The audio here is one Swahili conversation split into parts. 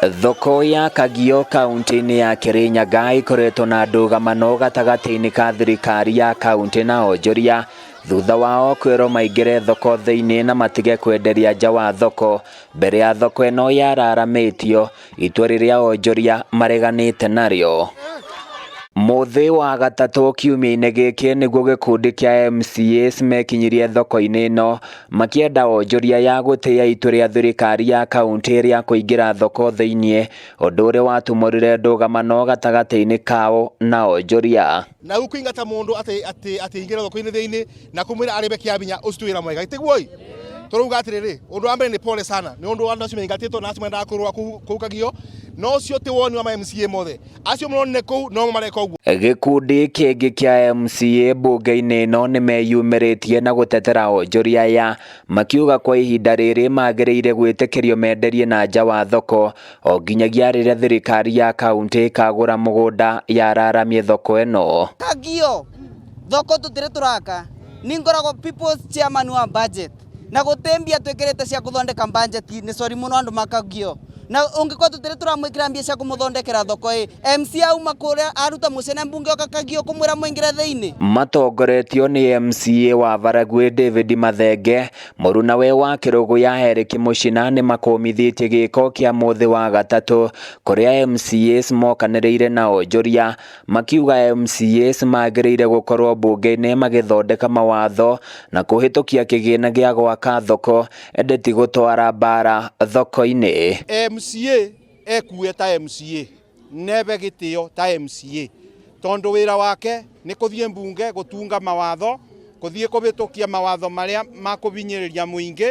Thoko ya Kagio kaunti-inĩ ya Kirinyaga ikoretwo na ndũgamano gatagatĩ-inĩ ka thirikari ya kaunti na onjoria thutha wao kwĩrwo maingĩre thoko thĩinĩ na matige kwenderia nja wa thoko mbere ya thoko ĩno yararamĩtio, itua rĩrĩa onjoria mareganĩte narĩo. Mũthĩ wa gatatũ kiumia-inĩ gĩkĩ nĩguo gĩkundi kĩa MCAs mekinyirie thoko-inĩ ĩno makĩenda onjoria ya gũtĩĩa itua rĩa thirikari ya kaunti rĩa kũingĩra thoko thĩinĩ, ũndũ ũrĩa watumũrire ndũgamano gatagatĩ-inĩ kao na onjoria. Na ũkũingata mũndũ atĩ ingĩra thoko-inĩ thĩinĩ na kũmwĩra arĩbe kĩabinya ũcio wĩra mwega itiguoi tũrauga atĩrĩrĩ, ũndũ wa mbere nĩ pole sana nĩ ũndũ wa andũ acio maingatĩtwo na acio mendaga kũrũa kũu Kagio, no ũcio ti woni wa MCA mothe, acio mũronire kũu no mareka ũguo. Gĩkundi kĩngĩ kĩa MCA mbunge-inĩ ĩno nĩ meyumĩrĩtie na gũtetera onjoria aya, makiuga kwa ihinda rĩrĩ magĩrĩire gwĩtĩkĩrio menderie na nja wa thoko o nginyagia rĩrĩa thirikari ya kaunti ĩkagũra mũgũnda yararamie thoko ĩno. Kagio thoko tũtirĩ tũraka nĩ ngoragwo people's chairman wa budget na gũtembia twĩkĩrĩte cia gũthondeka budget nĩ sorry mũno andũ makagio na ũngĩkorwo tũtirĩ tũramwĩkĩra mbia cia kũmũthondekera thoko MC auma kũrĩa aruta mũcene mbunge oka Kagio kũmwĩra mũingĩre thĩinĩ. Matongoretio nĩ MCA wa Baragwe David Mathenge, mũrunawe wa Kĩrũgũya Eric Mũcina nĩ makũmithĩtie gĩko kĩa mũthĩ wa gatatũ kũrĩa MCAs mokanĩrĩire na onjoria, makiuga MCAs magĩrĩire gũkorwo mbunge-inĩ magĩthondeka mawatho na kũhĩtũkia kĩgĩna gĩa gwaka thoko endeti gũtwara mbara thoko-inĩ. MCA ekuwe ta MCA nebe gĩtĩo ta MCA tondũ wĩra wake nĩ kũthiĩ mbunge gũtunga mawatho, kũthiĩ kũhĩtũkia mawatho marĩa makũbinyĩrĩria mũingĩ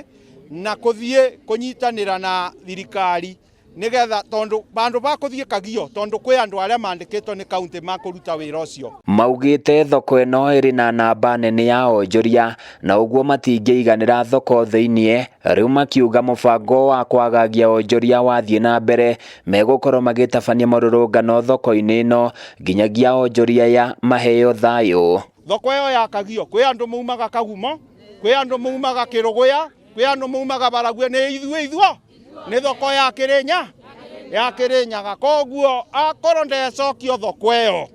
na kũthiĩ kũnyitanĩra na thirikari nĩgetha tondũ bandũ bakũthiĩ Kagio tondũ kwĩ andũ arĩa mandĩkĩtwo nĩ kaunti makũruta wĩra ũcio. Maugĩte thoko ĩno ĩrĩ na namba nene ya onjoria na ũguo matingĩiganĩra thoko thĩinĩ, rĩu makiuga mũbango wa kwagagia onjoria wathiĩ na mbere megũkorwo magĩtabania mũrũrũngano thoko-inĩ ĩno nginyagia onjoria ya maheo thayũ. Thoko ĩyo ya Kagio kwĩ andũ maumaga Kagumo, kwĩ andũ maumaga Kĩrũgũya, kwĩ andũ maumaga Baragwe, nĩ ithuĩ nĩ thoko ya Kirinyaga, koguo akorwo ndecokio thoko ĩyo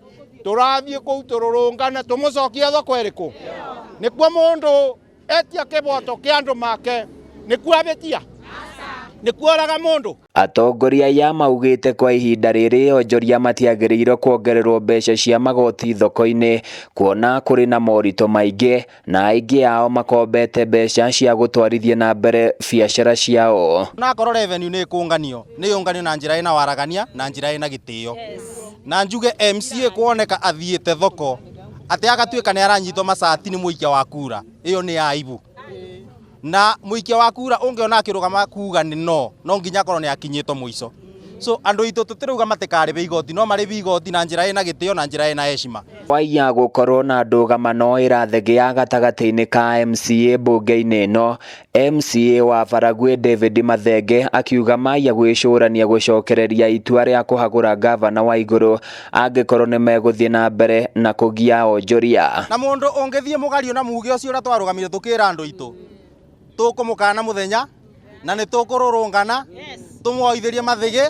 tũrathiĩ kũu tũrũrũngane tũmũcokie thoko ĩrĩkũ? Nĩkuo mũndũ etia kĩboto kĩa andũ make nĩkuo abĩtia? Nĩkuo oraga mũndũ? Atongoria ya maugĩte kwa ihinda rĩrĩ onjoria matiagĩrĩirwo kuongererwo mbeca cia magoti thoko-inĩ kuona kũrĩ na moritũ maingĩ na aingĩ ao makombete mbeca cia gũtwarithia na mbere biacara ciao. Nakorwo revenue nĩ yũnganio na njĩra ĩna waragania na njĩra ĩna gĩtĩo. Na njuge MCA kuoneka athiĩte thoko atĩ agatuĩka nĩ aranyitwo macati nĩ mũikia wa kura, ĩyo nĩ aibu. Na mũikia wa kura ũngĩona akĩrũgama kuga nĩ no nginya akorwo nĩ akinyĩtwo mũico. So andũ itũ tũtirauga matikarĩbe igoti, no marĩbe igoti na njĩra ĩna gĩtĩo na njĩra ĩna heshima. Waiya gũkorwo na ndũgamano ĩrathegea gatagatĩ-inĩ ka MCA mbunge-inĩ ĩno, MCA wa Baragwe David Mathenge akiuga maiya gwĩcũrania gũcokereria itua rĩa kũhagũra gavana wa igũrũ angĩkorwo nĩ megũthiĩ na mbere na kũgia onjoria. Na mũndũ ũngĩthiĩ mũgario na muge ũcio ũrĩa twarũgamire tũkĩra andũ itũ tũkũmũkana mũthenya na nĩ tũkũrũrũngana tũmwoithĩrie mathĩgĩ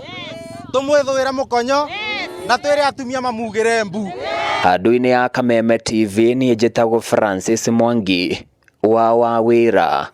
tũmwĩthũĩre mũkonyo na twĩre atumia mamugĩre mbu. Handũ-inĩ ya Kameme TV niĩ njĩtagwo Francis Mwangi wa Wawĩra.